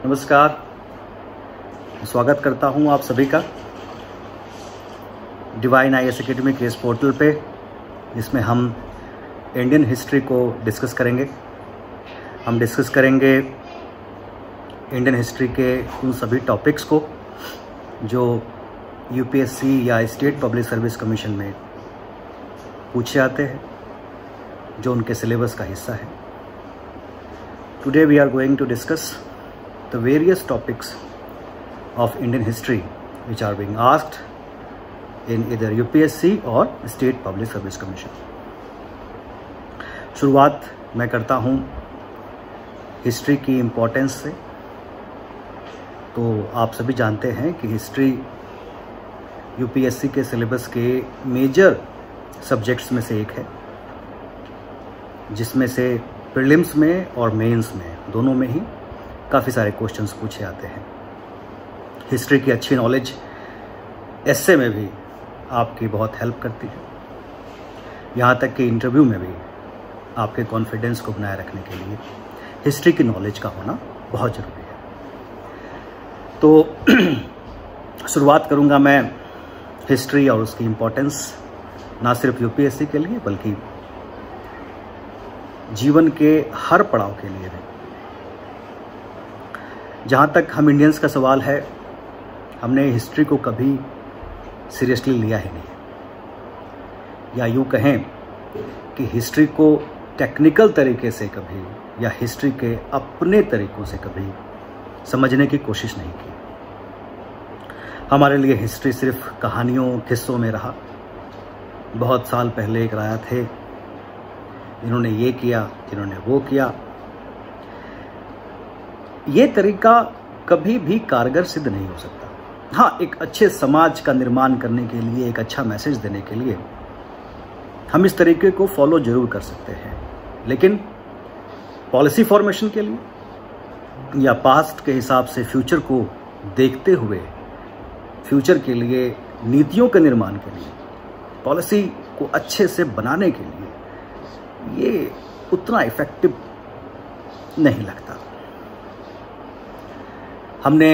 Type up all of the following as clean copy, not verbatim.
नमस्कार, स्वागत करता हूं आप सभी का डिवाइन आईएएस एकेडमी के इस पोर्टल पे, जिसमें हम इंडियन हिस्ट्री को डिस्कस करेंगे। हम डिस्कस करेंगे इंडियन हिस्ट्री के उन सभी टॉपिक्स को जो यूपीएससी या स्टेट पब्लिक सर्विस कमीशन में पूछे जाते हैं, जो उनके सिलेबस का हिस्सा है। Today we are going to discuss the various topics of Indian history which are being asked in either UPSC or State Public Service Commission. शुरुआत मैं करता हूँ हिस्ट्री की इम्पोर्टेंस से। तो आप सभी जानते हैं कि हिस्ट्री यूपीएससी के सिलेबस के मेजर सब्जेक्ट्स में से एक है, जिसमें से प्रीलिम्स में और मेंस में दोनों में ही काफ़ी सारे क्वेश्चंस पूछे जाते हैं। हिस्ट्री की अच्छी नॉलेज एस्से में भी आपकी बहुत हेल्प करती है, यहाँ तक कि इंटरव्यू में भी आपके कॉन्फिडेंस को बनाए रखने के लिए हिस्ट्री की नॉलेज का होना बहुत ज़रूरी है। तो शुरुआत करूँगा मैं हिस्ट्री और उसकी इम्पोर्टेंस ना सिर्फ यूपीएससी के लिए बल्कि जीवन के हर पड़ाव के लिए भी। जहाँ तक हम इंडियंस का सवाल है, हमने हिस्ट्री को कभी सीरियसली लिया ही नहीं, या यूँ कहें कि हिस्ट्री को टेक्निकल तरीके से कभी या हिस्ट्री के अपने तरीक़ों से कभी समझने की कोशिश नहीं की। हमारे लिए हिस्ट्री सिर्फ कहानियों किस्सों में रहा। बहुत साल पहले एक राजा थे, इन्होंने ये किया, इन्होंने वो किया। ये तरीका कभी भी कारगर सिद्ध नहीं हो सकता। हाँ, एक अच्छे समाज का निर्माण करने के लिए, एक अच्छा मैसेज देने के लिए हम इस तरीके को फॉलो जरूर कर सकते हैं, लेकिन पॉलिसी फॉर्मेशन के लिए या पास्ट के हिसाब से फ्यूचर को देखते हुए फ्यूचर के लिए नीतियों के निर्माण के लिए, पॉलिसी को अच्छे से बनाने के लिए ये उतना इफेक्टिव नहीं लगता। हमने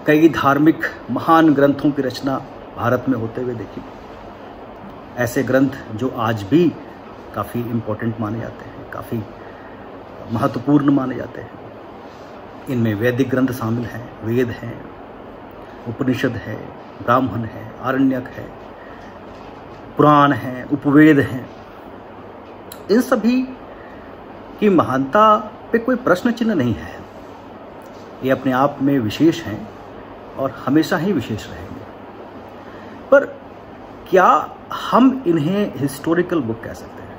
कई धार्मिक महान ग्रंथों की रचना भारत में होते हुए देखी। ऐसे ग्रंथ जो आज भी काफ़ी इम्पोर्टेंट माने जाते हैं, काफ़ी महत्वपूर्ण माने जाते हैं। इनमें वैदिक ग्रंथ शामिल हैं, वेद हैं, उपनिषद है, ब्राह्मण है, आरण्यक है, पुराण हैं, उपवेद हैं। इन सभी की महानता पे कोई प्रश्न चिन्ह नहीं है। ये अपने आप में विशेष हैं और हमेशा ही विशेष रहेंगे। पर क्या हम इन्हें हिस्टोरिकल बुक कह सकते हैं?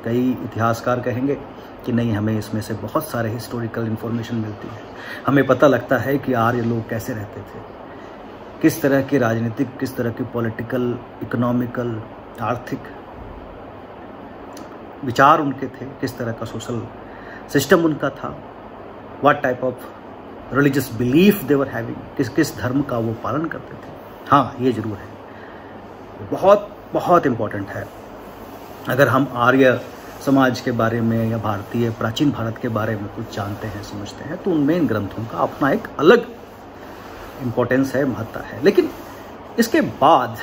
कई इतिहासकार कहेंगे कि नहीं, हमें इसमें से बहुत सारे हिस्टोरिकल इन्फॉर्मेशन मिलती है। हमें पता लगता है कि आर्य लोग कैसे रहते थे, किस तरह के राजनीतिक, किस तरह के पॉलिटिकल, इकोनॉमिकल, आर्थिक विचार उनके थे, किस तरह का सोशल सिस्टम उनका था, what type of religious belief they were having, किस धर्म का वो पालन करते थे। हाँ, ये जरूर है, बहुत बहुत इम्पोर्टेंट है। अगर हम आर्य समाज के बारे में या भारतीय प्राचीन भारत के बारे में कुछ जानते हैं, समझते हैं, तो उनमें इन ग्रंथों का अपना एक अलग इम्पोर्टेंस है, महत्ता है। लेकिन इसके बाद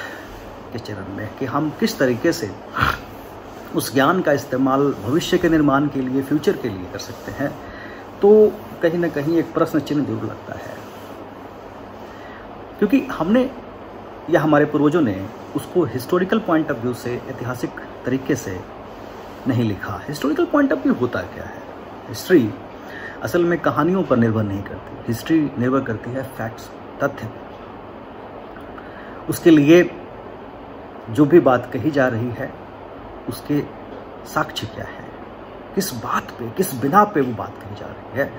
के चरण में कि हम किस तरीके से उस ज्ञान का इस्तेमाल भविष्य के निर्माण के लिए, फ्यूचर के लिए कर सकते हैं, तो कहीं ना कहीं एक प्रश्न चिन्ह जरूर लगता है। क्योंकि हमने या हमारे पूर्वजों ने उसको हिस्टोरिकल पॉइंट ऑफ व्यू से, ऐतिहासिक तरीके से नहीं लिखा। हिस्टोरिकल पॉइंट ऑफ व्यू होता क्या है? हिस्ट्री असल में कहानियों पर निर्भर नहीं करती। हिस्ट्री निर्भर करती है फैक्ट्स, तथ्य। उसके लिए जो भी बात कही जा रही है उसके साक्ष्य क्या है, किस बात पे, किस बिना पे वो बात कही जा रही है,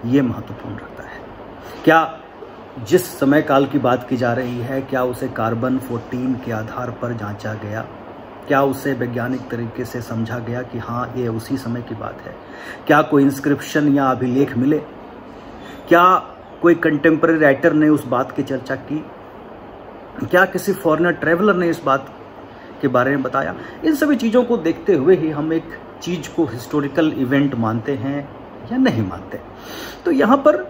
ये महत्वपूर्ण रखता है। क्या जिस समय काल की बात की जा रही है, क्या उसे कार्बन 14 के आधार पर जांचा गया? क्या उसे वैज्ञानिक तरीके से समझा गया कि हाँ, ये उसी समय की बात है? क्या कोई इंस्क्रिप्शन या अभिलेख मिले? क्या कोई कंटेम्पररी राइटर ने उस बात की चर्चा की? क्या किसी फॉरेनर ट्रैवलर ने इस बात के बारे में बताया? इन सभी चीज़ों को देखते हुए ही हम एक चीज़ को हिस्टोरिकल इवेंट मानते हैं या नहीं मानते। तो यहाँ पर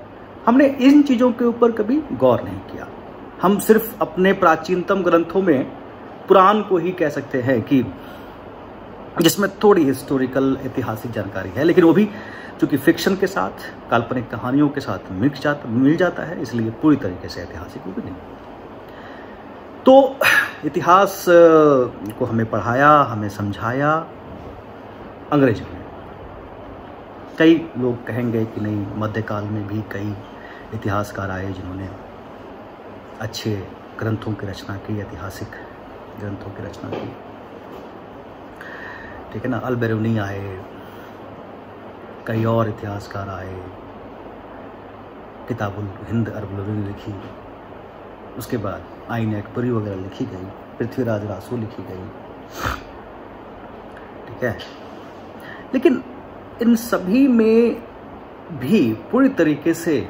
हमने इन चीज़ों के ऊपर कभी गौर नहीं किया। हम सिर्फ अपने प्राचीनतम ग्रंथों में पुराण को ही कह सकते हैं कि जिसमें थोड़ी हिस्टोरिकल ऐतिहासिक जानकारी है, लेकिन वो भी चूंकि फिक्शन के साथ, काल्पनिक कहानियों के साथ मिल जाता है, इसलिए पूरी तरीके से ऐतिहासिक वो भी नहीं। तो इतिहास को हमें पढ़ाया, हमें समझाया अंग्रेजों ने। कई लोग कहेंगे कि नहीं, मध्यकाल में भी कई इतिहासकार आए जिन्होंने अच्छे ग्रंथों की रचना की, ऐतिहासिक ग्रंथों की रचना की, ठीक है ना। अल-बेरूनी आए, कई और इतिहासकार आए, किताबुल हिंद अरबुल लिखी, उसके बाद आईन अकबरी वगैरह लिखी गई, पृथ्वीराज रासो लिखी गई, ठीक है। लेकिन इन सभी में भी पूरी तरीके से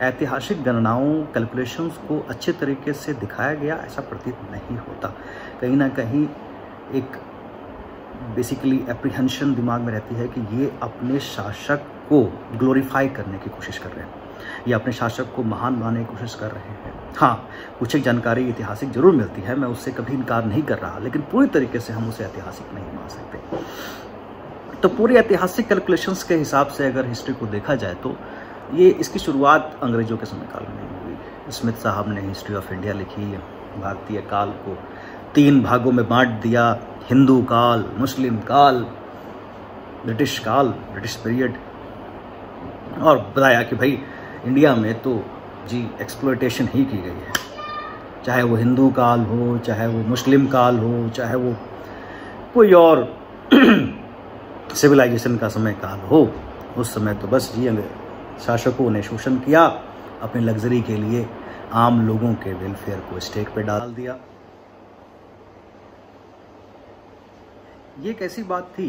ऐतिहासिक गणनाओं, कैलकुलेशंस को अच्छे तरीके से दिखाया गया ऐसा प्रतीत नहीं होता। कहीं ना कहीं एक बेसिकली एप्रीहेंशन दिमाग में रहती है कि ये अपने शासक को ग्लोरीफाई करने की कोशिश कर रहे हैं, ये अपने शासक को महान बनाने की कोशिश कर रहे हैं। हाँ, कुछ एक जानकारी ऐतिहासिक जरूर मिलती है, मैं उससे कभी इनकार नहीं कर रहा, लेकिन पूरी तरीके से हम उसे ऐतिहासिक नहीं मान सकते। तो पूरी ऐतिहासिक कैलकुलेशंस के हिसाब से अगर हिस्ट्री को देखा जाए तो ये इसकी शुरुआत अंग्रेजों के समय काल में हुई। स्मिथ साहब ने हिस्ट्री ऑफ इंडिया लिखी, भारतीय काल को 3 भागों में बांट दिया, हिंदू काल, मुस्लिम काल, ब्रिटिश काल, ब्रिटिश पीरियड, और बताया कि भाई इंडिया में तो जी एक्सप्लॉयटेशन ही की गई है, चाहे वो हिंदू काल हो, चाहे वो मुस्लिम काल हो, चाहे वो कोई और सिविलाइजेशन का समय काल हो। उस समय तो बस जी शासकों ने शोषण किया, अपनी लग्जरी के लिए आम लोगों के वेलफेयर को स्टेक पे डाल दिया। ये एक ऐसी बात थी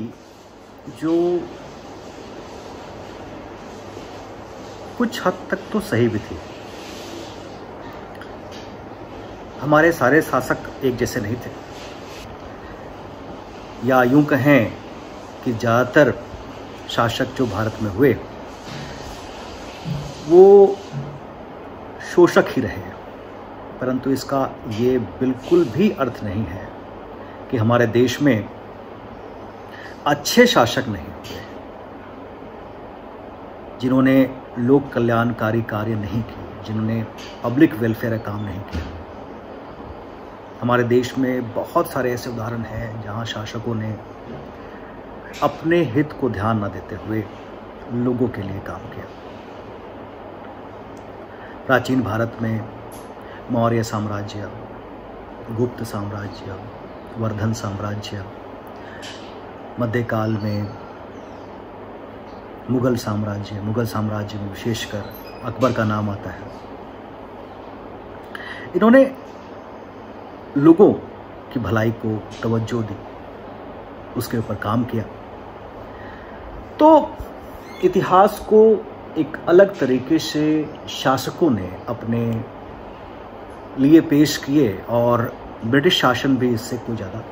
जो कुछ हद तक तो सही भी थी। हमारे सारे शासक एक जैसे नहीं थे, या यूं कहें कि ज़्यादातर शासक जो भारत में हुए वो शोषक ही रहे, परंतु इसका ये बिल्कुल भी अर्थ नहीं है कि हमारे देश में अच्छे शासक नहीं हुए, जिन्होंने लोक कल्याणकारी कार्य नहीं किए, जिन्होंने पब्लिक वेलफेयर का काम नहीं किया। हमारे देश में बहुत सारे ऐसे उदाहरण हैं जहां शासकों ने अपने हित को ध्यान न देते हुए लोगों के लिए काम किया। प्राचीन भारत में मौर्य साम्राज्य, गुप्त साम्राज्य, वर्धन साम्राज्य, मध्यकाल में मुगल साम्राज्य में विशेषकर अकबर का नाम आता है। इन्होंने लोगों की भलाई को तवज्जो दी, उसके ऊपर काम किया। तो इतिहास को एक अलग तरीके से शासकों ने अपने लिए पेश किए और ब्रिटिश शासन भी इससे कोई ज़्यादा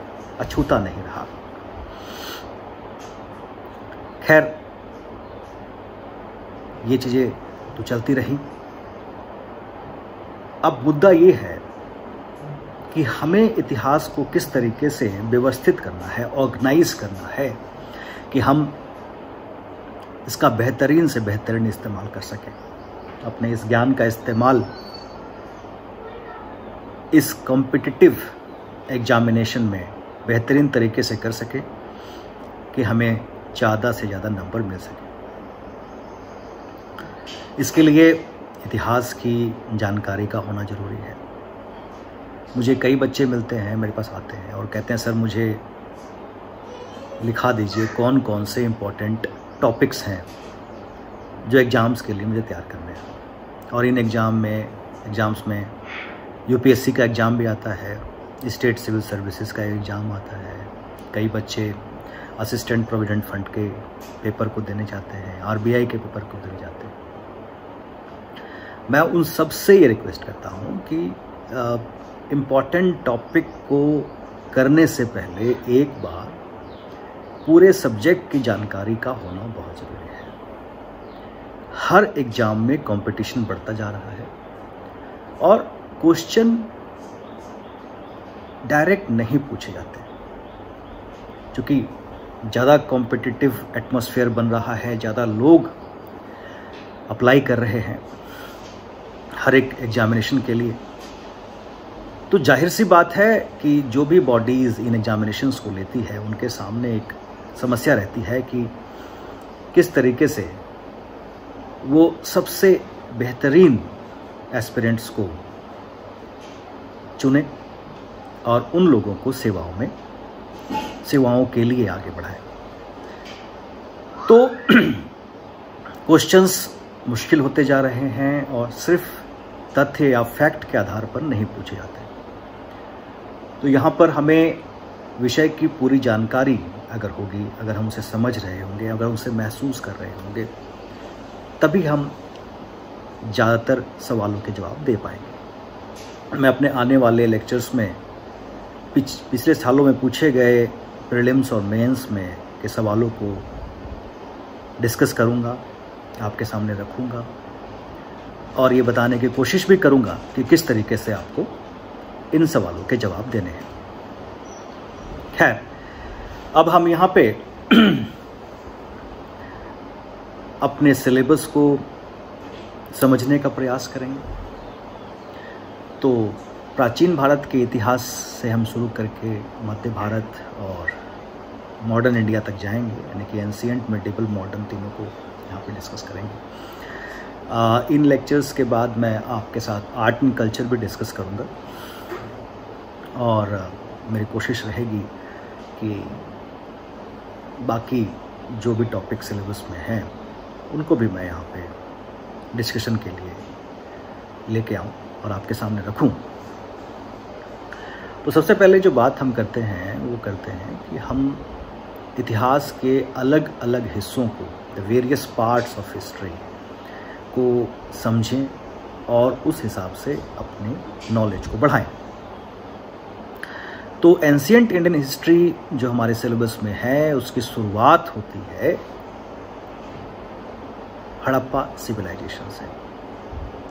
अछूता नहीं रहा। खैर, ये चीज़ें तो चलती रही। अब मुद्दा ये है कि हमें इतिहास को किस तरीके से व्यवस्थित करना है, ऑर्गेनाइज करना है कि हम इसका बेहतरीन से बेहतरीन इस्तेमाल कर सकें, अपने इस ज्ञान का इस्तेमाल इस कॉम्पिटिटिव एग्जामिनेशन में बेहतरीन तरीके से कर सकें कि हमें ज़्यादा से ज़्यादा नंबर मिल सके। इसके लिए इतिहास की जानकारी का होना ज़रूरी है। मुझे कई बच्चे मिलते हैं, मेरे पास आते हैं और कहते हैं सर मुझे लिखा दीजिए कौन कौन से इम्पोर्टेंट टॉपिक्स हैं जो एग्ज़ाम्स के लिए मुझे तैयार करने हैं। और इन एग्ज़ाम्स में यूपीएससी का एग्ज़ाम भी आता है, स्टेट सिविल सर्विसेज का एग्ज़ाम आता है, कई बच्चे असिस्टेंट प्रोविडेंट फंड के पेपर को देने जाते हैं, आरबीआई के पेपर को देने जाते हैं। मैं उन सब से ये रिक्वेस्ट करता हूँ कि इम्पॉर्टेंट टॉपिक को करने से पहले एक बार पूरे सब्जेक्ट की जानकारी का होना बहुत ज़रूरी है। हर एग्ज़ाम में कंपटीशन बढ़ता जा रहा है और क्वेश्चन डायरेक्ट नहीं पूछे जाते, क्योंकि ज़्यादा कॉम्पिटिटिव एटमॉस्फेयर बन रहा है, ज़्यादा लोग अप्लाई कर रहे हैं हर एक एग्जामिनेशन के लिए। तो जाहिर सी बात है कि जो भी बॉडीज़ इन एग्जामिनेशंस को लेती है उनके सामने एक समस्या रहती है कि किस तरीके से वो सबसे बेहतरीन एस्पिरेंट्स को चुने और उन लोगों को सेवाओं के लिए आगे बढ़ाए। तो क्वेश्चंस मुश्किल होते जा रहे हैं और सिर्फ तथ्य या फैक्ट के आधार पर नहीं पूछे जाते। तो यहाँ पर हमें विषय की पूरी जानकारी अगर होगी, अगर हम उसे समझ रहे होंगे, अगर उसे महसूस कर रहे होंगे, तभी हम ज़्यादातर सवालों के जवाब दे पाएंगे। मैं अपने आने वाले लेक्चर्स में पिछले सालों में पूछे गए प्रीलिम्स और मेंस में के सवालों को डिस्कस करूंगा, आपके सामने रखूंगा और ये बताने की कोशिश भी करूंगा कि किस तरीके से आपको इन सवालों के जवाब देने हैं। खैर, अब हम यहाँ पे अपने सिलेबस को समझने का प्रयास करेंगे। तो प्राचीन भारत के इतिहास से हम शुरू करके मध्य भारत और मॉडर्न इंडिया तक जाएंगे, यानी कि एंशिएंट, मिडिवल, मॉडर्न, तीनों को यहाँ पे डिस्कस करेंगे। इन लेक्चर्स के बाद मैं आपके साथ आर्ट एंड कल्चर भी डिस्कस करूँगा और मेरी कोशिश रहेगी कि बाकी जो भी टॉपिक सिलेबस में हैं उनको भी मैं यहाँ पे डिस्कशन के लिए लेके आऊँ और आपके सामने रखूँ। तो सबसे पहले जो बात हम करते हैं वो करते हैं कि हम इतिहास के अलग अलग हिस्सों को, the various parts of history को समझें और उस हिसाब से अपने नॉलेज को बढ़ाएं। तो एंशिएंट इंडियन हिस्ट्री जो हमारे सिलेबस में है उसकी शुरुआत होती है हड़प्पा सिविलाइजेशन से।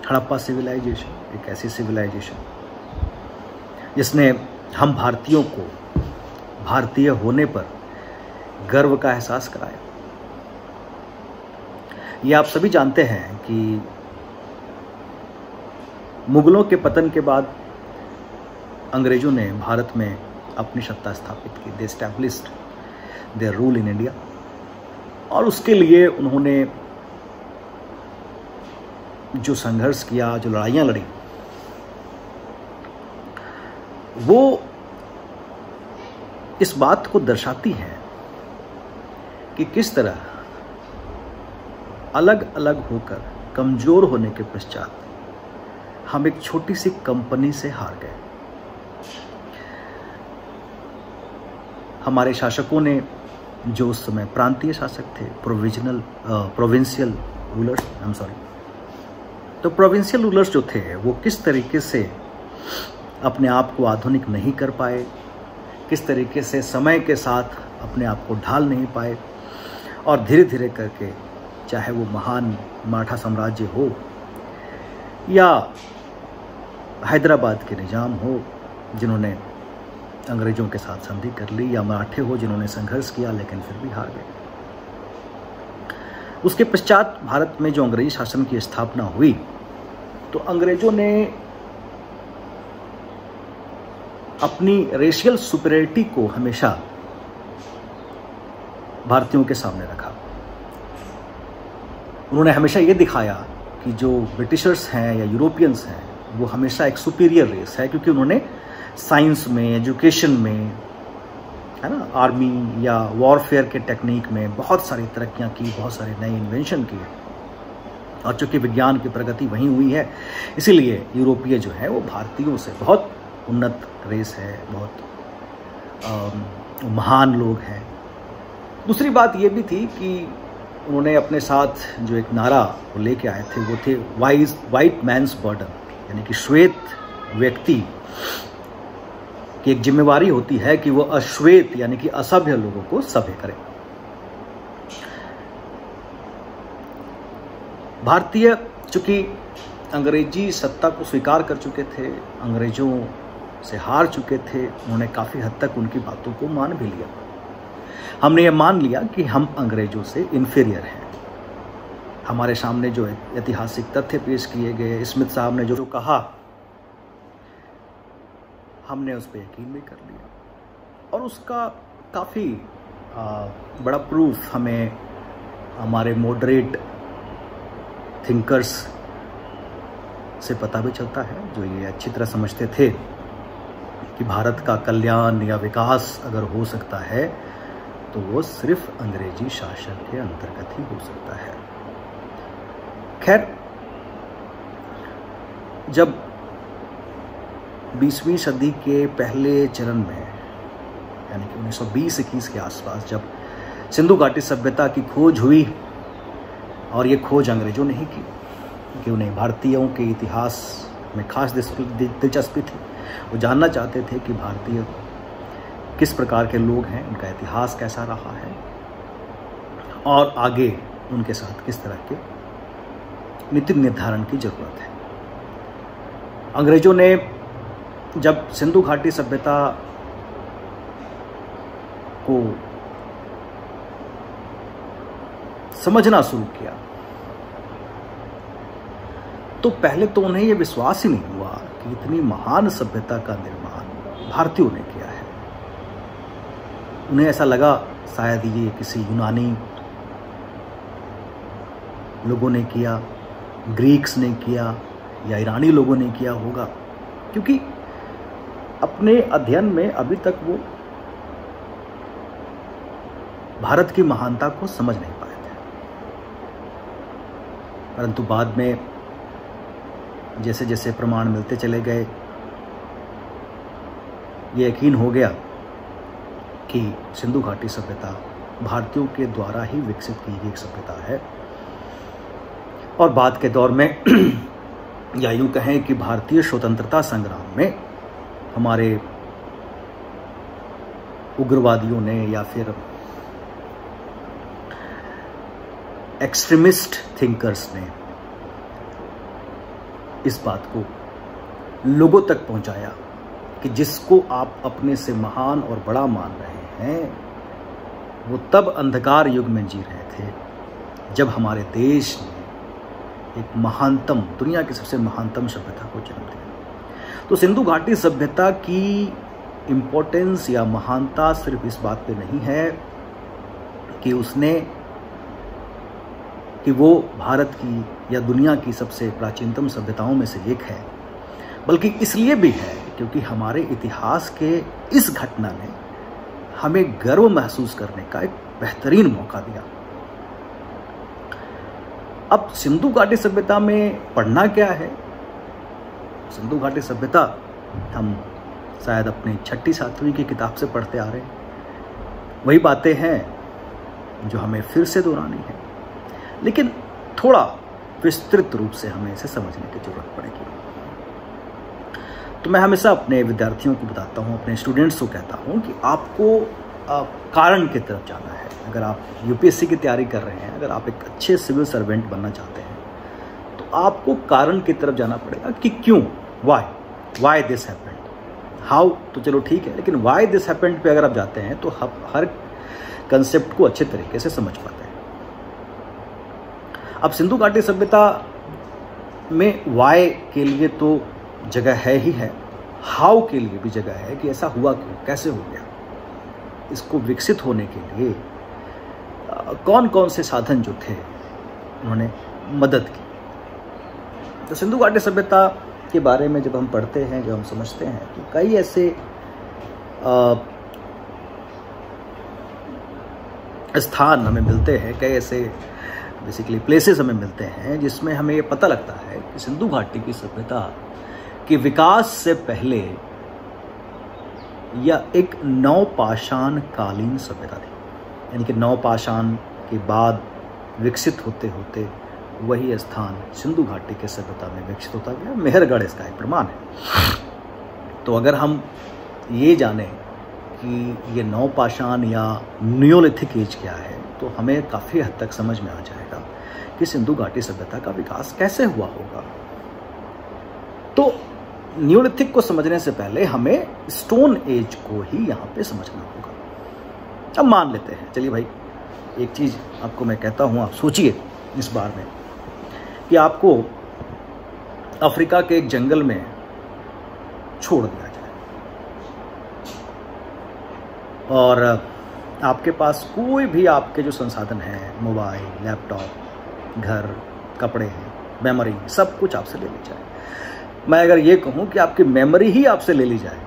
हड़प्पा सिविलाइजेशन एक ऐसी सिविलाइजेशन जिसने हम भारतीयों को भारतीय होने पर गर्व का एहसास कराया। ये आप सभी जानते हैं कि मुगलों के पतन के बाद अंग्रेजों ने भारत में अपनी सत्ता स्थापित की। They established their rule in India और उसके लिए उन्होंने जो संघर्ष किया, जो लड़ाइयाँ लड़ी, वो इस बात को दर्शाती हैं कि किस तरह अलग अलग होकर कमजोर होने के पश्चात हम एक छोटी सी कंपनी से हार गए। हमारे शासकों ने, जो उस समय प्रांतीय शासक थे, प्रोविंशियल रूलर्स, तो प्रोविंशियल रूलर्स जो थे वो किस तरीके से अपने आप को आधुनिक नहीं कर पाए, किस तरीके से समय के साथ अपने आप को ढाल नहीं पाए और धीरे धीरे करके, चाहे वो महान मराठा साम्राज्य हो या हैदराबाद के निजाम हो जिन्होंने अंग्रेजों के साथ संधि कर ली, या मराठे हो जिन्होंने संघर्ष किया लेकिन फिर भी हार गए। उसके पश्चात भारत में जो अंग्रेजी शासन की स्थापना हुई तो अंग्रेजों ने अपनी रेशियल सुपीरियरिटी को हमेशा भारतीयों के सामने रखा। उन्होंने हमेशा ये दिखाया कि जो ब्रिटिशर्स हैं या यूरोपियंस हैं वो हमेशा एक सुपीरियर रेस है, क्योंकि उन्होंने साइंस में, एजुकेशन में, है ना, आर्मी या वॉरफेयर के टेक्निक में बहुत सारी तरक्कियां की, बहुत सारे नए इन्वेंशन किए और चूँकि विज्ञान की प्रगति वहीं हुई है इसीलिए यूरोपीय जो है वो भारतीयों से बहुत उन्नत रेस है, बहुत महान लोग हैं। दूसरी बात ये भी थी कि उन्होंने अपने साथ जो एक नारा वो लेके आए थे वो थे वाइट मैन्स बर्डन, यानी कि श्वेत व्यक्ति की एक जिम्मेवारी होती है कि वो अश्वेत यानी कि असभ्य लोगों को सभ्य करे। भारतीय चूँकि अंग्रेजी सत्ता को स्वीकार कर चुके थे, अंग्रेज़ों से हार चुके थे, उन्होंने काफ़ी हद तक उनकी बातों को मान भी लिया। हमने ये मान लिया कि हम अंग्रेज़ों से इन्फीरियर हैं। हमारे सामने जो ऐतिहासिक तथ्य पेश किए गए, स्मिथ साहब ने जो कहा, हमने उस पर यकीन भी कर लिया और उसका काफ़ी बड़ा प्रूफ हमें हमारे मॉडरेट थिंकर्स से पता भी चलता है, जो ये अच्छी तरह समझते थे कि भारत का कल्याण या विकास अगर हो सकता है तो वो सिर्फ अंग्रेजी शासन के अंतर्गत ही हो सकता है। खैर, जब 20वीं सदी के पहले चरण में, यानी कि 1920-21 के आसपास, जब सिंधु घाटी सभ्यता की खोज हुई, और ये खोज अंग्रेजों ने ही की क्योंकि उन्हें भारतीयों के इतिहास में खास दिलचस्पी थी। वो जानना चाहते थे कि भारतीय किस प्रकार के लोग हैं, उनका इतिहास कैसा रहा है और आगे उनके साथ किस तरह के नीति निर्धारण की जरूरत है। अंग्रेजों ने जब सिंधु घाटी सभ्यता को समझना शुरू किया तो पहले तो उन्हें यह विश्वास ही नहीं हुआ कि इतनी महान सभ्यता का निर्माण भारतीयों ने किया है। उन्हें ऐसा लगा शायद ये किसी यूनानी लोगों ने किया, ग्रीक्स ने किया या ईरानी लोगों ने किया होगा, क्योंकि अपने अध्ययन में अभी तक वो भारत की महानता को समझ नहीं पाए थे। परंतु बाद में जैसे जैसे प्रमाण मिलते चले गए, ये यकीन हो गया कि सिंधु घाटी सभ्यता भारतीयों के द्वारा ही विकसित की गई एक सभ्यता है। और बाद के दौर में या यूं कहें कि भारतीय स्वतंत्रता संग्राम में हमारे उग्रवादियों ने या फिर एक्सट्रीमिस्ट थिंकर्स ने इस बात को लोगों तक पहुंचाया कि जिसको आप अपने से महान और बड़ा मान रहे हैं, वो तब अंधकार युग में जी रहे थे जब हमारे देश ने एक महानतम, दुनिया की सबसे महानतम सभ्यता को जन्म दिया। तो सिंधु घाटी सभ्यता की इम्पोर्टेंस या महानता सिर्फ इस बात पे नहीं है कि वो भारत की या दुनिया की सबसे प्राचीनतम सभ्यताओं में से एक है, बल्कि इसलिए भी है क्योंकि हमारे इतिहास के इस घटना ने हमें गर्व महसूस करने का एक बेहतरीन मौका दिया। अब सिंधु घाटी सभ्यता में पढ़ना क्या है? सिंधु घाटी सभ्यता हम शायद अपनी 6ठी-7वीं की किताब से पढ़ते आ रहे हैं। वही बातें हैं जो हमें फिर से दोहरानी है, लेकिन थोड़ा विस्तृत रूप से हमें इसे समझने की जरूरत पड़ेगी। तो मैं हमेशा अपने विद्यार्थियों को बताता हूँ, अपने स्टूडेंट्स को कहता हूँ कि आपको कारण की तरफ जाना है। अगर आप यूपीएससी की तैयारी कर रहे हैं, अगर आप एक अच्छे सिविल सर्वेंट बनना चाहते हैं, तो आपको कारण की तरफ जाना पड़ेगा कि क्यों, वाई दिस हैपेंड, हाउ तो चलो ठीक है, लेकिन वाई दिस हैपेंड पे अगर आप जाते हैं तो हर कंसेप्ट को अच्छे तरीके से समझ पाते हैं। अब सिंधु घाटी सभ्यता में वाई के लिए तो जगह है ही है, हाउ के लिए भी जगह है कि ऐसा हुआ क्यों, कैसे हो गया। इसको विकसित होने के लिए कौन कौन से साधन जो थे उन्होंने मदद की। तो सिंधु घाटी सभ्यता के बारे में जब हम पढ़ते हैं, जब हम समझते हैं, तो कई ऐसे स्थान हमें मिलते हैं, कई ऐसे बेसिकली प्लेसेस हमें मिलते हैं जिसमें हमें ये पता लगता है कि सिंधु घाटी की सभ्यता के विकास से पहले यह एक नवपाषाण कालीन सभ्यता थी। यानी कि नवपाषाण के बाद विकसित होते होते वही स्थान सिंधु घाटी के सभ्यता में विकसित होता गया। मेहरगढ़ इसका एक प्रमाण है। तो अगर हम ये जानें कि ये नवपाषाण या नियोलिथिक एज क्या है, तो हमें काफ़ी हद तक समझ में आ जाएगा कि सिंधु घाटी सभ्यता का विकास कैसे हुआ होगा। तो न्यूलिथिक को समझने से पहले हमें स्टोन एज को ही यहाँ पे समझना होगा। अब मान लेते हैं, चलिए भाई एक चीज आपको मैं कहता हूँ, आप सोचिए इस बार में कि आपको अफ्रीका के एक जंगल में छोड़ दिया जाए और आपके पास कोई भी आपके जो संसाधन हैं, मोबाइल, लैपटॉप, घर, कपड़े हैं, मेमोरी, सब कुछ आपसे ले ली जाए। मैं अगर ये कहूँ कि आपकी मेमोरी ही आपसे ले ली जाए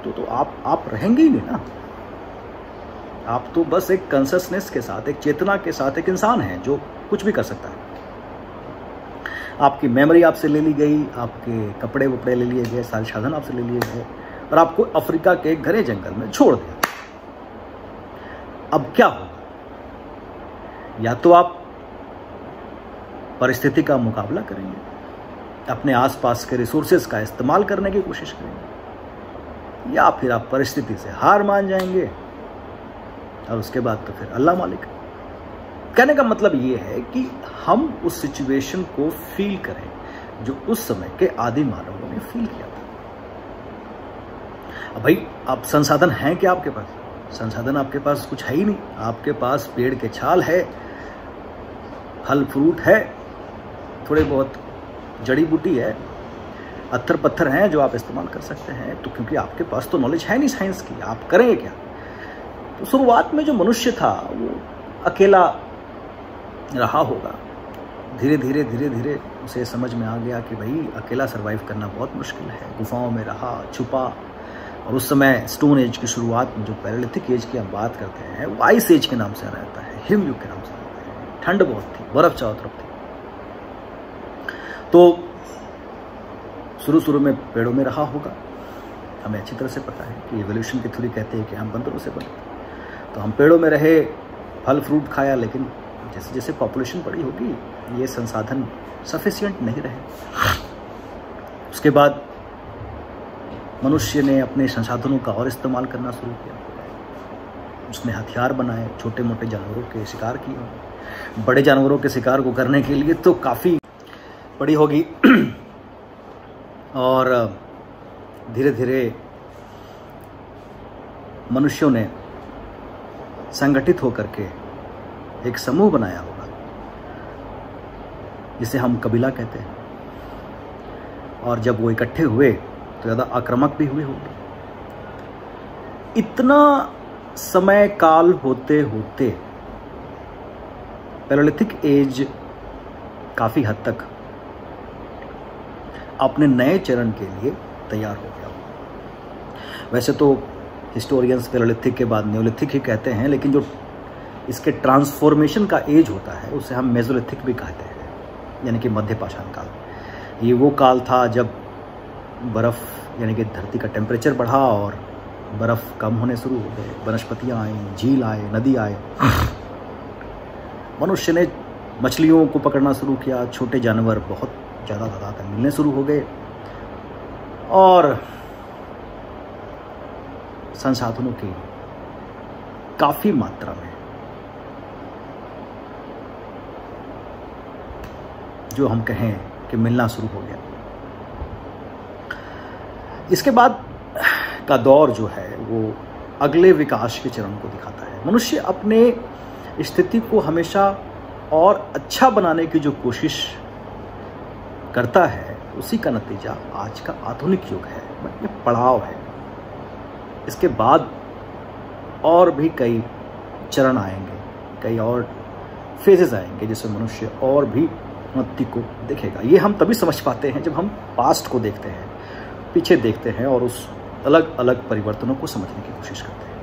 तो आप रहेंगे ही नहीं ना। आप तो बस एक कॉन्शसनेस के साथ, एक चेतना के साथ एक इंसान है जो कुछ भी कर सकता है। आपकी मेमोरी आपसे ले ली गई, आपके कपड़े वपड़े ले लिए गए, सारे साधन आपसे ले लिए गए और आपको अफ्रीका के एक घने जंगल में छोड़ दिया। अब क्या होगा? या तो आप परिस्थिति का मुकाबला करेंगे, अपने आसपास के रिसोर्सेज का इस्तेमाल करने की कोशिश करेंगे, या फिर आप परिस्थिति से हार मान जाएंगे और उसके बाद तो फिर अल्लाह मालिक। कहने का मतलब ये है कि हम उस सिचुएशन को फील करें जो उस समय के आदि मानवों ने फील किया था। अब भाई आप संसाधन हैं क्या आपके पास? संसाधन आपके पास कुछ है ही नहीं। आपके पास पेड़ के छाल है, फल फ्रूट है, थोड़े बहुत जड़ी बूटी है, अत्थर पत्थर हैं जो आप इस्तेमाल कर सकते हैं। तो क्योंकि आपके पास तो नॉलेज है नहीं साइंस की, आप करेंगे क्या? तो शुरुआत में जो मनुष्य था वो अकेला रहा होगा। धीरे धीरे उसे समझ में आ गया कि भाई अकेला सरवाइव करना बहुत मुश्किल है। गुफाओं में रहा, छुपा। और उस समय स्टोन एज की शुरुआत में जो पैरालिथिक एज की हम बात करते हैं वो आइस एज के नाम से रहता है, हिमयुग के नाम से रहता है। ठंड बहुत थी, बर्फ चारों तरफ थी। तो शुरू में पेड़ों में रहा होगा। हमें अच्छी तरह से पता है कि एवोल्यूशन की थ्योरी कहते हैं कि हम बंदरों से बने, तो हम पेड़ों में रहे, फल फ्रूट खाया। लेकिन जैसे जैसे पॉपुलेशन बढ़ी होगी ये संसाधन सफिशिएंट नहीं रहे। उसके बाद मनुष्य ने अपने संसाधनों का और इस्तेमाल करना शुरू किया। उसने हथियार बनाए, छोटे मोटे जानवरों के शिकार किए। बड़े जानवरों के शिकार को करने के लिए तो काफ़ी बड़ी होगी। और धीरे धीरे मनुष्यों ने संगठित होकर के एक समूह बनाया होगा जिसे हम कबीला कहते हैं। और जब वो इकट्ठे हुए तो ज़्यादा आक्रामक भी हुए होंगे। इतना समय काल होते होते पैरालिथिक एज काफ़ी हद तक अपने नए चरण के लिए तैयार हो गया। वैसे तो हिस्टोरियंस पैरालिथिक के बाद न्यूलिथिक ही कहते हैं, लेकिन जो इसके ट्रांसफॉर्मेशन का एज होता है उसे हम मेसोलिथिक भी कहते हैं, यानी कि मध्य पाषाण काल। ये वो काल था जब बर्फ़ यानी कि धरती का टेम्परेचर बढ़ा और बर्फ़ कम होने शुरू हो गए, वनस्पतियाँ आई, झील आए, नदी आए। मनुष्य ने मछलियों को पकड़ना शुरू किया, छोटे जानवर बहुत ज़्यादा तादाद में मिलने शुरू हो गए और संसाधनों की काफ़ी मात्रा में जो हम कहें कि मिलना शुरू हो गया। इसके बाद का दौर जो है वो अगले विकास के चरण को दिखाता है। मनुष्य अपने स्थिति को हमेशा और अच्छा बनाने की जो कोशिश करता है उसी का नतीजा आज का आधुनिक युग है, ये पड़ाव है। इसके बाद और भी कई चरण आएंगे, कई और फेजेस आएंगे जिससे मनुष्य और भी उन्नति को देखेगा। ये हम तभी समझ पाते हैं जब हम पास्ट को देखते हैं, पीछे देखते हैं और उस अलग अलग परिवर्तनों को समझने की कोशिश करते हैं।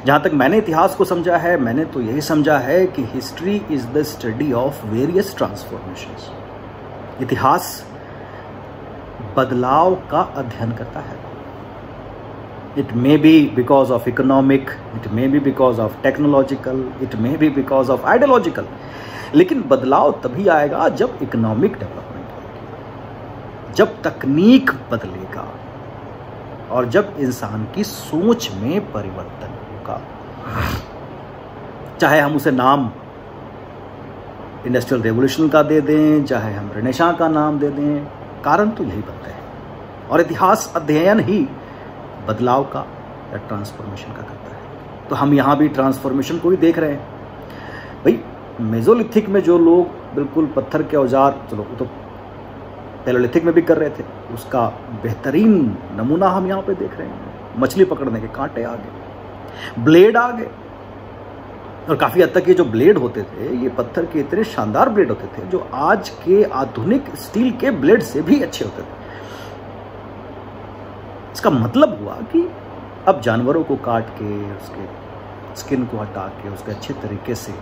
जहाँ तक मैंने इतिहास को समझा है, मैंने तो यही समझा है कि history is the study of various transformations. इतिहास बदलाव का अध्ययन करता है। It may be because of economic, it may be because of technological, it may be because of ideological, लेकिन बदलाव तभी आएगा जब इकोनॉमिक डेवलपमेंट होगी, जब तकनीक बदलेगा और जब इंसान की सोच में परिवर्तन होगा। चाहे हम उसे नाम इंडस्ट्रियल रेवोल्यूशन का दे दें, चाहे हम रेनेसां का नाम दे दें, कारण तो यही बनते हैं। और इतिहास अध्ययन ही बदलाव का या ट्रांसफॉर्मेशन का करता है। तो हम यहाँ भी ट्रांसफॉर्मेशन को ही देख रहे हैं। भाई मेसोलिथिक में जो लोग बिल्कुल पत्थर के औजार, चलो वो तो पैलोलिथिक में भी कर रहे थे, उसका बेहतरीन नमूना हम यहाँ पे देख रहे हैं। मछली पकड़ने के कांटे आ गए, ब्लेड आ गए, और काफ़ी हद तक ये जो ब्लेड होते थे ये पत्थर के इतने शानदार ब्लेड होते थे जो आज के आधुनिक स्टील के ब्लेड से भी अच्छे होते थे। इसका मतलब हुआ कि अब जानवरों को काट के उसके स्किन को हटा के उसके अच्छे तरीके से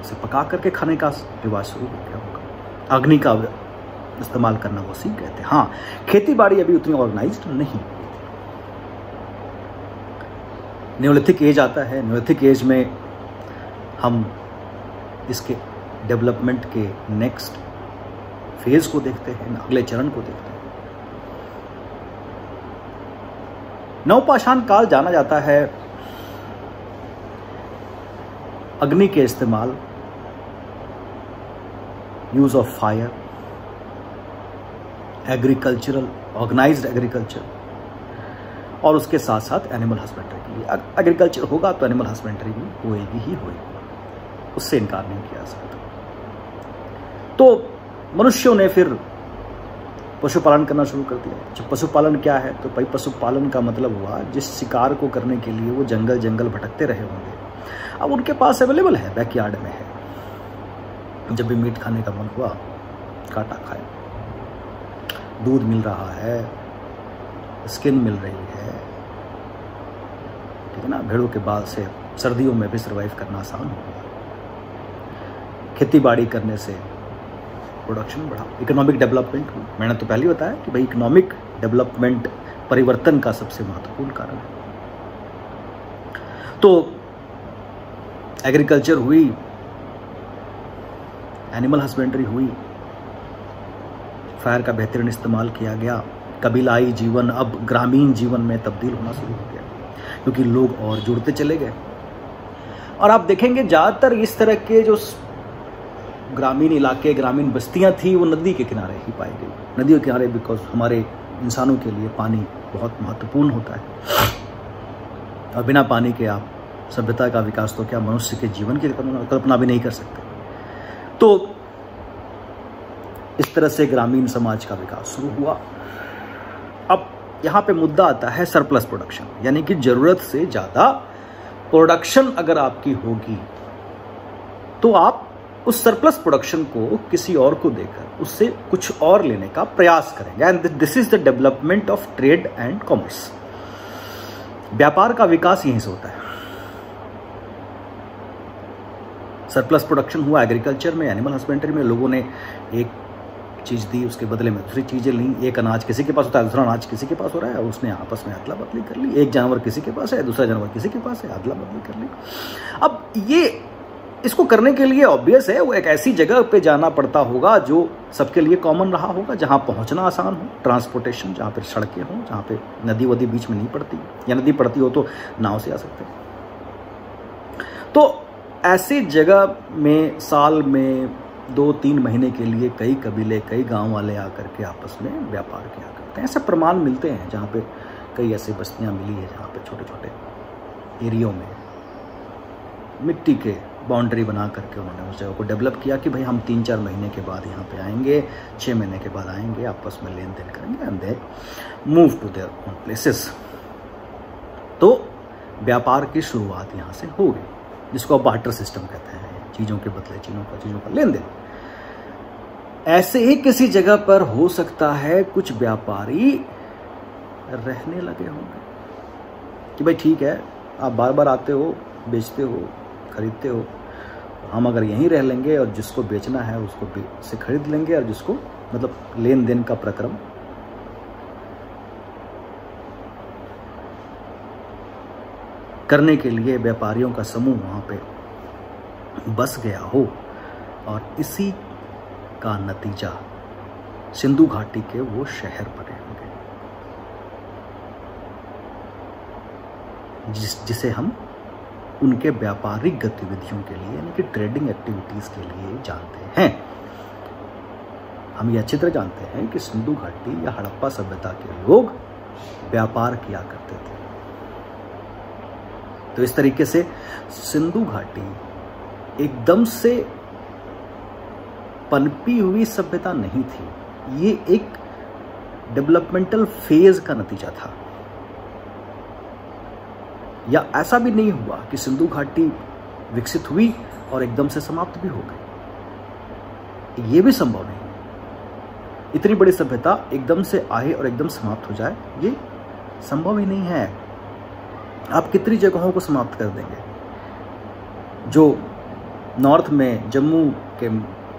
उसे पका करके खाने का रिवाज शुरू हो गया होगा। अग्नि का इस्तेमाल करना वो सीख गए थे। हाँ, खेती बाड़ी अभी उतनी ऑर्गेनाइज्ड नहीं। न्योलिथिक एज आता है। न्योलिथिक एज में हम इसके डेवलपमेंट के नेक्स्ट फेज को देखते हैं, अगले चरण को देखते हैं। नवपाषाण काल जाना जाता है अग्नि के इस्तेमाल, use of fire, agricultural, organised agriculture, और उसके साथ साथ एनिमल हस्बेंड्री के लिए। एग्रीकल्चर होगा तो एनिमल हस्बेंड्री भी होएगी ही होएगी, उससे इनकार नहीं किया जा सकता। तो मनुष्यों ने फिर पशुपालन करना शुरू कर दिया। जब पशुपालन क्या है, तो भाई पशुपालन का मतलब हुआ जिस शिकार को करने के लिए वो जंगल जंगल भटकते रहे होंगे, अब उनके पास अवेलेबल है, बैकयार्ड में है। जब भी मीट खाने का मन हुआ, काटा खाया, दूध मिल रहा है, स्किन मिल रही है, ठीक है ना। भेड़ों के बाल से सर्दियों में भी सर्वाइव करना आसान हो गया। खेती बाड़ी करने से प्रोडक्शन बढ़ा, इकोनॉमिक डेवलपमेंट हुई। मैंने तो पहले बताया कि भाई इकोनॉमिक डेवलपमेंट परिवर्तन का सबसे महत्वपूर्ण कारण है। तो एग्रीकल्चर हुई, एनिमल हस्बेंड्री हुई, फायर का बेहतरीन इस्तेमाल किया गया, कबीलाई जीवन अब ग्रामीण जीवन में तब्दील होना शुरू हो गया क्योंकि लोग और जुड़ते चले गए। और आप देखेंगे ज़्यादातर इस तरह के जो ग्रामीण इलाके, ग्रामीण बस्तियां थी, वो नदी के किनारे ही पाई गई। नदियों के किनारे, बिकॉज हमारे इंसानों के लिए पानी बहुत महत्वपूर्ण होता है, और बिना पानी के आप सभ्यता का विकास तो क्या, मनुष्य के जीवन की कल्पना भी नहीं कर सकते। तो इस तरह से ग्रामीण समाज का विकास शुरू हुआ। अब यहाँ पे मुद्दा आता है सरप्लस प्रोडक्शन, यानी कि जरूरत से ज़्यादा प्रोडक्शन अगर आपकी होगी तो आप उस सरप्लस प्रोडक्शन को किसी और को देकर उससे कुछ और लेने का प्रयास करेंगे। And this is the development of trade and commerce. व्यापार का विकास यहीं से होता है। सरप्लस प्रोडक्शन हुआ एग्रीकल्चर में, एनिमल हस्बेंड्री में। लोगों ने एक चीज़ दी, उसके बदले में दूसरी चीज़ें ली। एक अनाज किसी के पास होता है, दूसरा अनाज किसी के पास हो रहा है, उसने आपस में अदला बदली कर ली। एक जानवर किसी के पास है, दूसरा जानवर किसी के पास है, अदला बदली कर ली। अब ये इसको करने के लिए ऑब्वियस है वो एक ऐसी जगह पे जाना पड़ता होगा जो सबके लिए कॉमन रहा होगा, जहाँ पहुँचना आसान हो, ट्रांसपोर्टेशन, जहाँ पे सड़कें हों, जहाँ पे नदी वदी बीच में नहीं पड़ती, या नदी पड़ती हो तो नाव से आ सकते हैं। तो ऐसी जगह में साल में 2-3 महीने के लिए कई कबीले, कई गांव वाले आकर के आपस में व्यापार किया करते हैं। ऐसे प्रमाण मिलते हैं जहाँ पे कई ऐसी बस्तियाँ मिली है जहाँ पे छोटे छोटे एरियो में मिट्टी के बाउंड्री बना करके उन्होंने उस जगह को डेवलप किया कि भाई हम 3-4 महीने के बाद यहाँ पे आएंगे, 6 महीने के बाद आएंगे, आपस में लेन देन करेंगे, and they move to their own places. तो व्यापार की शुरुआत यहाँ से हो गई, जिसको आप बार्टर सिस्टम कहते हैं, चीज़ों के बदले चीज़ों का लेन देन। ऐसे ही किसी जगह पर हो सकता है कुछ व्यापारी रहने लगे होंगे कि भाई ठीक है, आप बार बार आते हो, बेचते हो, खरीदते हो, हम अगर यहीं रह लेंगे और जिसको बेचना है उसको से खरीद लेंगे, और जिसको मतलब लेन देन का प्रक्रम करने के लिए व्यापारियों का समूह वहाँ पे बस गया हो। और इसी का नतीजा सिंधु घाटी के वो शहर बने होंगे जिसे हम उनके व्यापारिक गतिविधियों के लिए यानी कि ट्रेडिंग एक्टिविटीज़ के लिए जानते हैं। हम यह अच्छी तरह जानते हैं कि सिंधु घाटी या हड़प्पा सभ्यता के लोग व्यापार किया करते थे। तो इस तरीके से सिंधु घाटी एकदम से पनपी हुई सभ्यता नहीं थी, ये एक डेवलपमेंटल फेज का नतीजा था। या ऐसा भी नहीं हुआ कि सिंधु घाटी विकसित हुई और एकदम से समाप्त भी हो गई, ये भी संभव नहीं। इतनी बड़ी सभ्यता एकदम से आए और एकदम समाप्त हो जाए, ये संभव ही नहीं है। आप कितनी जगहों को समाप्त कर देंगे? जो नॉर्थ में जम्मू के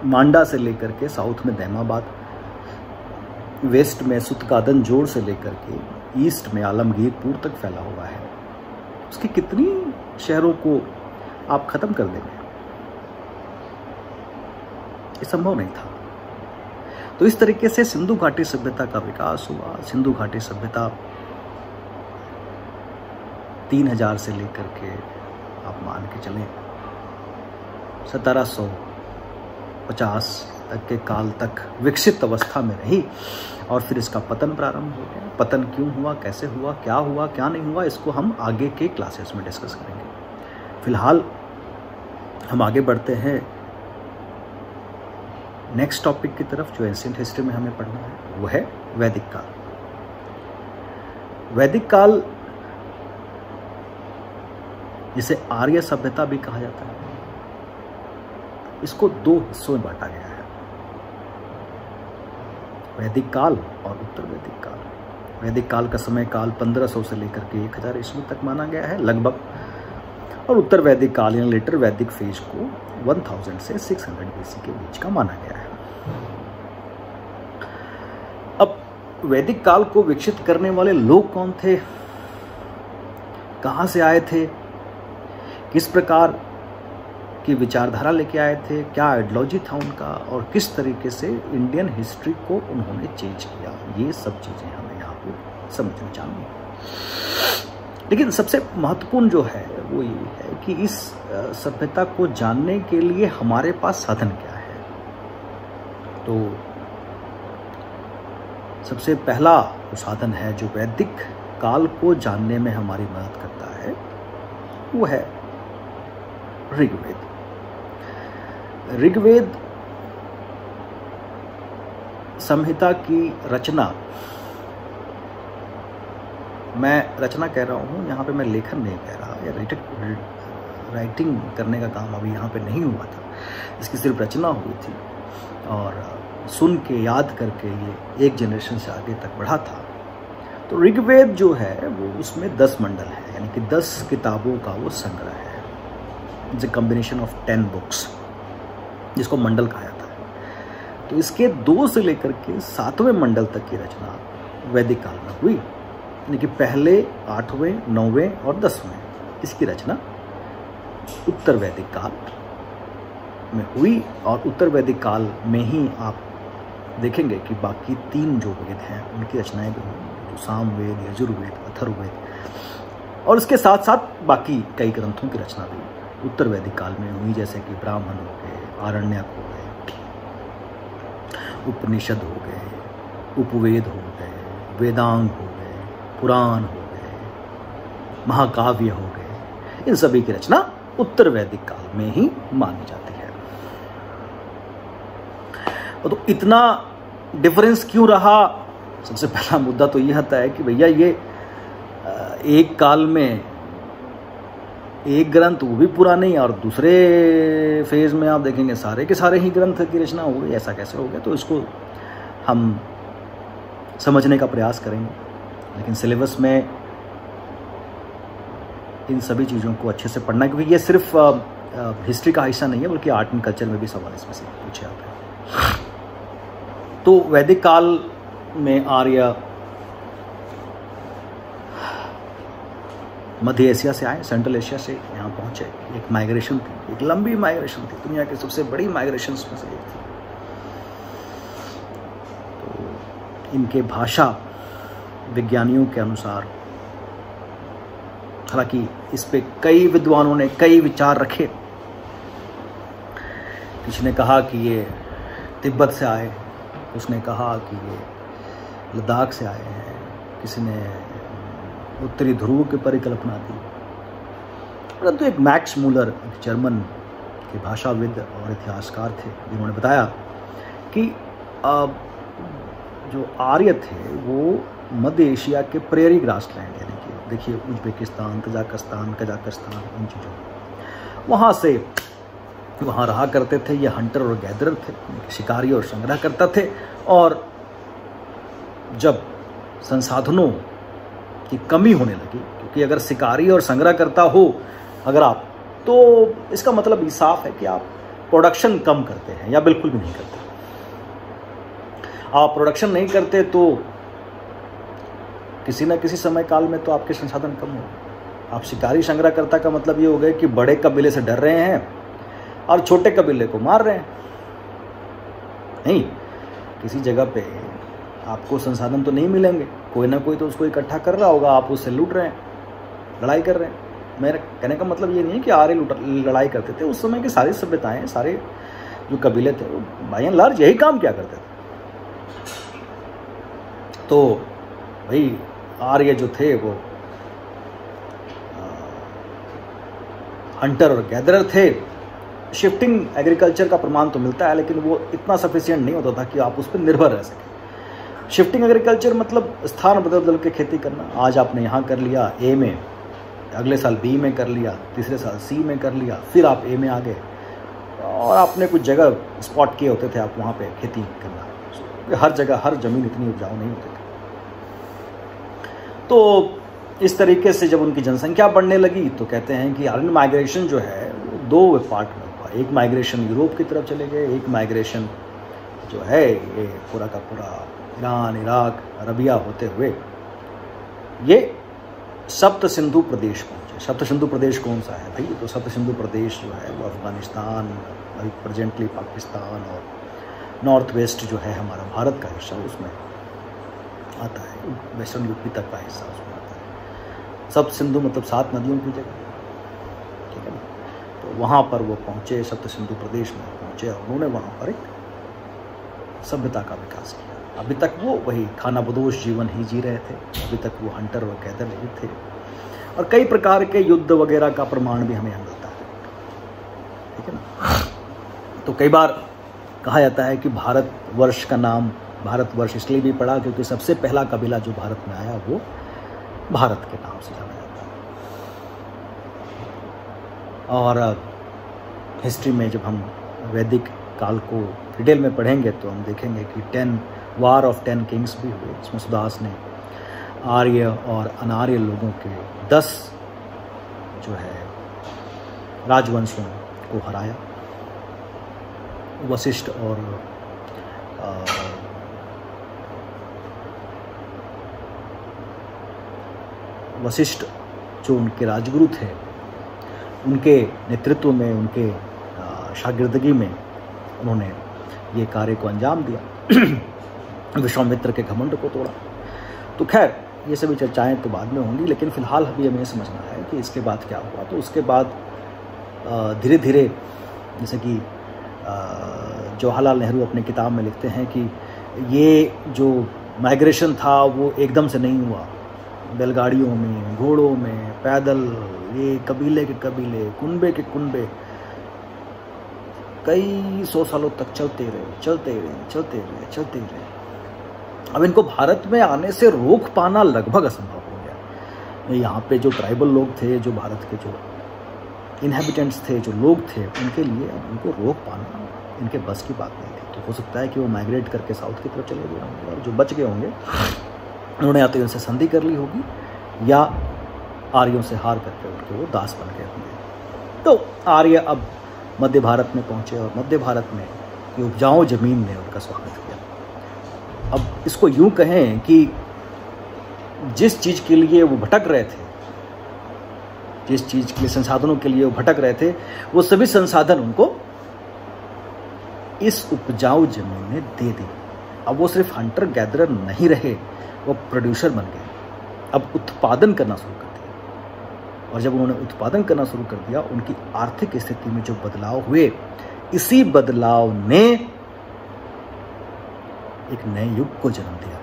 मांडा से लेकर के साउथ में दैमाबाद, वेस्ट में सुतकादन जोड़ से लेकर के ईस्ट में आलमगीरपुर तक फैला हुआ है, उसकी कितनी शहरों को आप खत्म कर देंगे? ये संभव नहीं था। तो इस तरीके से सिंधु घाटी सभ्यता का विकास हुआ। सिंधु घाटी सभ्यता 3000 से लेकर के आप मान के चलें 1750 तक के काल तक विकसित अवस्था में रही और फिर इसका पतन प्रारंभ हो गया। पतन क्यों हुआ, कैसे हुआ, क्या नहीं हुआ, इसको हम आगे के क्लासेस में डिस्कस करेंगे। फिलहाल हम आगे बढ़ते हैं नेक्स्ट टॉपिक की तरफ, जो एंशिएंट हिस्ट्री में हमें पढ़ना है, वो है वैदिक काल। वैदिक काल जिसे आर्य सभ्यता भी कहा जाता है, इसको 2 हिस्सों में बांटा गया है, वैदिक काल और उत्तर वैदिक काल। वैदिक काल का समय काल 1500 से लेकर के 1000 ईस्वी तक माना गया है लगभग, और उत्तर वैदिक काल यानी लेटर वैदिक फेज को 1000 से 600 BC के बीच का माना गया है। अब वैदिक काल को विकसित करने वाले लोग कौन थे, कहां से आए थे, किस प्रकार की विचारधारा लेके आए थे, क्या आइडियोलॉजी था उनका, और किस तरीके से इंडियन हिस्ट्री को उन्होंने चेंज किया, ये सब चीजें हमें यहाँ पे समझनी चाहिए। लेकिन सबसे महत्वपूर्ण जो है वो ये है कि इस सभ्यता को जानने के लिए हमारे पास साधन क्या है। तो सबसे पहला साधन है जो वैदिक काल को जानने में हमारी मदद करता है, वो है ऋग्वेद। ऋग्वेद संहिता की रचना, मैं रचना कह रहा हूँ यहाँ पे, मैं लेखन नहीं कह रहा, या राइटिंग करने का काम अभी यहाँ पे नहीं हुआ था, इसकी सिर्फ रचना हुई थी और सुन के याद करके ये एक जनरेशन से आगे तक बढ़ा था। तो ऋग्वेद जो है वो उसमें 10 मंडल है, यानी कि 10 किताबों का वो संग्रह है। It's a combination of 10 books, जिसको मंडल कहा जाता है। तो इसके 2 से लेकर के 7वें मंडल तक की रचना वैदिक काल में हुई, यानी कि पहले 8वें, 9वें और 10वें इसकी रचना उत्तर वैदिक काल में हुई। और उत्तर वैदिक काल में ही आप देखेंगे कि बाकी 3 जो वेद हैं उनकी रचनाएं भी हुई, जो सामवेद, यजुर्वेद, अथर्ववेद, और उसके साथ साथ बाकी कई ग्रंथों की रचना भी उत्तर वैदिक काल में हुई, जैसे कि ब्राह्मण हो गए, आरण्यक हो गए, उपनिषद हो गए, उपवेद हो गए, वेदांग हो गए, पुराण हो गए, महाकाव्य हो गए, इन सभी की रचना उत्तर वैदिक काल में ही मानी जाती है। तो इतना डिफरेंस क्यों रहा? सबसे पहला मुद्दा तो यह आता है कि भैया ये एक काल में एक ग्रंथ, वो भी पूरा नहीं, और दूसरे फेज में आप देखेंगे सारे के सारे ही ग्रंथ की रचना हो गई, ऐसा कैसे हो गया? तो इसको हम समझने का प्रयास करेंगे, लेकिन सिलेबस में इन सभी चीज़ों को अच्छे से पढ़ना, क्योंकि ये सिर्फ हिस्ट्री का हिस्सा नहीं है, बल्कि आर्ट एंड कल्चर में भी सवाल इसमें से पूछे जाते हैं। तो वैदिक काल में आर्य मध्य एशिया से आए, सेंट्रल एशिया से यहाँ पहुँचे। एक माइग्रेशन थी, एक लंबी माइग्रेशन थी, दुनिया की सबसे बड़ी माइग्रेशंस में से एक थी। तो इनके भाषा विज्ञानियों के अनुसार हालांकि इस पे कई विद्वानों ने कई विचार रखे। किसी ने कहा कि ये तिब्बत से आए, उसने कहा कि ये लद्दाख से आए हैं, किसी ने उत्तरी ध्रुव की परिकल्पना दी। परंतु एक मैक्स मूलर, एक जर्मन के भाषाविद और इतिहासकार थे, जिन्होंने बताया कि जो आर्य थे वो मध्य एशिया के प्रेरी ग्रासलैंड, यानी कि देखिए उज्बेकिस्तान, कजाकिस्तान, इन चीज़ों वहाँ से वहाँ रहा करते थे। ये हंटर और गैदरर थे, शिकारी और संग्रह करता थे। और जब संसाधनों की कमी होने लगी, क्योंकि अगर शिकारी और संग्रह करता हो अगर आप, तो इसका मतलब ये साफ है कि आप प्रोडक्शन कम करते हैं या बिल्कुल भी नहीं करते। आप प्रोडक्शन नहीं करते तो किसी न किसी समय काल में तो आपके संसाधन कम हो। आप शिकारी संग्रहकर्ता का मतलब ये हो गया कि बड़े कबीले से डर रहे हैं और छोटे कबीले को मार रहे हैं। नहीं, किसी जगह पे आपको संसाधन तो नहीं मिलेंगे, कोई ना कोई तो उसको इकट्ठा कर रहा होगा, आप उससे लूट रहे हैं, लड़ाई कर रहे हैं। मेरा कहने का मतलब ये नहीं है कि आर्य लड़ाई करते थे। उस समय की सारी सभ्यताएं, सारे जो कबीले थे वो बाय एंड लार्ज यही काम क्या करते थे। तो भाई आर्य जो थे वो हंटर और गैदरर थे। शिफ्टिंग एग्रीकल्चर का प्रमाण तो मिलता है, लेकिन वो इतना सफिशिएंट नहीं होता था कि आप उस पर निर्भर रह सकें। शिफ्टिंग एग्रीकल्चर मतलब स्थान बदल बदल के खेती करना। आज आपने यहाँ कर लिया ए में, अगले साल बी में कर लिया, तीसरे साल सी में कर लिया, फिर आप ए में आ गए और आपने कुछ जगह स्पॉट किए होते थे आप वहाँ पे खेती करना। हर जगह हर जमीन इतनी उपजाऊ नहीं होती थी। तो इस तरीके से जब उनकी जनसंख्या बढ़ने लगी तो कहते हैं कि आर्यन माइग्रेशन जो है वो दो पार्ट में हुआ। एक माइग्रेशन यूरोप की तरफ चले गए, एक माइग्रेशन जो है ये पूरा का पूरा ईरान, इराक, अरबिया होते हुए ये सप्त सिंधु प्रदेश पहुँचे। सप्त सिंधु प्रदेश कौन सा है भाई? तो सप्त सिंधु प्रदेश जो है वो अफगानिस्तान, अभी प्रेजेंटली पाकिस्तान और नॉर्थ वेस्ट जो है हमारा भारत का हिस्सा उसमें आता है। वेस्टर्न यूपी तक का हिस्सा उसमें आता है। सप्त सिंधु मतलब 7 नदियों की जगह, ठीक है ना। तो वहाँ पर वो पहुँचे, सप्त सिंधु प्रदेश में पहुँचे और उन्होंने वहाँ पर एक सभ्यता का विकास किया। अभी तक वो वही खानाबदोश जीवन ही जी रहे थे, अभी तक वो हंटर और गैदर ही थे। और कई प्रकार के युद्ध वगैरह का प्रमाण भी हमें मिलता है, ठीक है ना। तो कई बार कहा जाता है कि भारतवर्ष का नाम भारतवर्ष इसलिए भी पड़ा क्योंकि सबसे पहला कबीला जो भारत में आया वो भारत के नाम से जाना जाता है। और हिस्ट्री में जब हम वैदिक काल को डिटेल में पढ़ेंगे तो हम देखेंगे कि 10 वार ऑफ 10 किंग्स भी हुए। इसमें सुदास ने आर्य और अनार्य लोगों के 10 जो है राजवंशों को हराया। वशिष्ठ और वशिष्ठ जो उनके राजगुरु थे, उनके नेतृत्व में, उनके शागिर्दगी में उन्होंने ये कार्य को अंजाम दिया। विश्वामित्र के घमंड को तोड़ा। तो खैर ये सभी चर्चाएं तो बाद में होंगी, लेकिन फिलहाल अभी हमें समझना है कि इसके बाद क्या हुआ। तो उसके बाद धीरे धीरे, जैसे कि जवाहरलाल नेहरू अपने किताब में लिखते हैं कि ये जो माइग्रेशन था वो एकदम से नहीं हुआ। बैलगाड़ियों में, घोड़ों में, पैदल, ये कबीले के कबीले, कुनबे के कुनबे कई 100 सालों तक चलते रहे। अब इनको भारत में आने से रोक पाना लगभग असंभव हो गया। यहाँ पे जो ट्राइबल लोग थे, जो भारत के जो इनहेबिटेंट्स थे, जो लोग थे, उनके लिए उनको रोक पाना इनके बस की बात नहीं थी। तो हो सकता है कि वो माइग्रेट करके साउथ की तरफ चले गए होंगे और जो बच गए होंगे उन्होंने या तो इनसे संधि कर ली होगी या आर्यों से हार करके उनके वो दास बन गए होंगे। तो आर्य अब मध्य भारत में पहुँचे और मध्य भारत में ये उपजाऊ जमीन ने उनका स्वागत किया। अब इसको यूँ कहें कि जिस चीज़ के लिए वो भटक रहे थे, जिस चीज़ के संसाधनों के लिए वो भटक रहे थे, वो सभी संसाधन उनको इस उपजाऊ जमीन ने दे दी। अब वो सिर्फ हंटर गैदरर नहीं रहे, वो प्रोड्यूसर बन गए। अब उत्पादन करना शुरू कर दिया और जब उन्होंने उत्पादन करना शुरू कर दिया, उनकी आर्थिक स्थिति में जो बदलाव हुए, इसी बदलाव ने एक नए युग को जन्म दिया,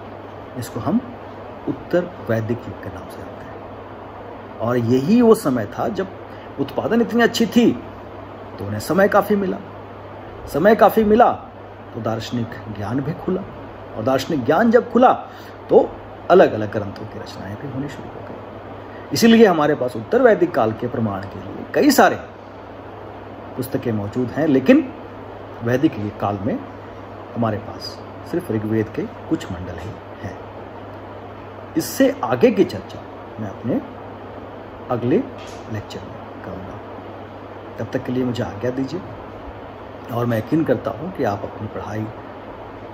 इसको हम उत्तर वैदिक युग के नाम से जानते हैं। और यही वो समय था जब उत्पादन इतनी अच्छी थी तो उन्हें समय काफ़ी मिला। समय काफ़ी मिला तो दार्शनिक ज्ञान भी खुला, और दार्शनिक ज्ञान जब खुला तो अलग अलग ग्रंथों की रचनाएं भी होनी शुरू हो गई। इसीलिए हमारे पास उत्तर वैदिक काल के प्रमाण के लिए कई सारे पुस्तकें मौजूद हैं, लेकिन वैदिक काल में हमारे पास सिर्फ ऋग्वेद के कुछ मंडल ही हैं। इससे आगे की चर्चा मैं अपने अगले लेक्चर में करूँगा। तब तक के लिए मुझे आज्ञा दीजिए, और मैं यकीन करता हूँ कि आप अपनी पढ़ाई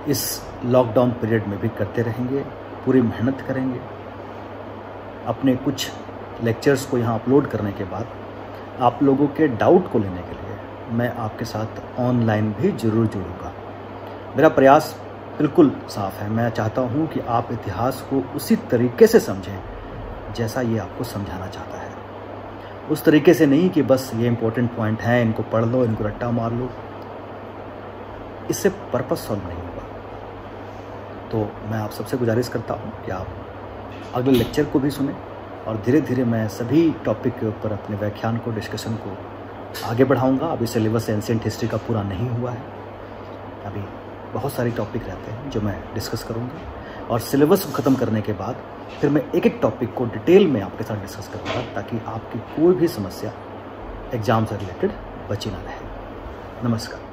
इस लॉकडाउन पीरियड में भी करते रहेंगे, पूरी मेहनत करेंगे। अपने कुछ लेक्चर्स को यहाँ अपलोड करने के बाद आप लोगों के डाउट को लेने के लिए मैं आपके साथ ऑनलाइन भी जरूर जुड़ूंगा। मेरा प्रयास बिल्कुल साफ है। मैं चाहता हूँ कि आप इतिहास को उसी तरीके से समझें जैसा ये आपको समझाना चाहता है, उस तरीके से नहीं कि बस ये इंपॉर्टेंट पॉइंट हैं, इनको पढ़ लो, इनको रट्टा मार लो। इससे पर्पस सॉल्व नहीं होगा। तो मैं आप सबसे गुजारिश करता हूँ कि आप अगले लेक्चर को भी सुनें, और धीरे धीरे मैं सभी टॉपिक के ऊपर अपने व्याख्यान को, डिस्कशन को आगे बढ़ाऊँगा। अभी सिलेबस एंशिएंट हिस्ट्री का पूरा नहीं हुआ है, अभी बहुत सारे टॉपिक रहते हैं जो मैं डिस्कस करूँगा, और सिलेबस को ख़त्म करने के बाद फिर मैं एक एक टॉपिक को डिटेल में आपके साथ डिस्कस करूँगा, ताकि आपकी कोई भी समस्या एग्ज़ाम से रिलेटेड बची ना रहे। नमस्कार।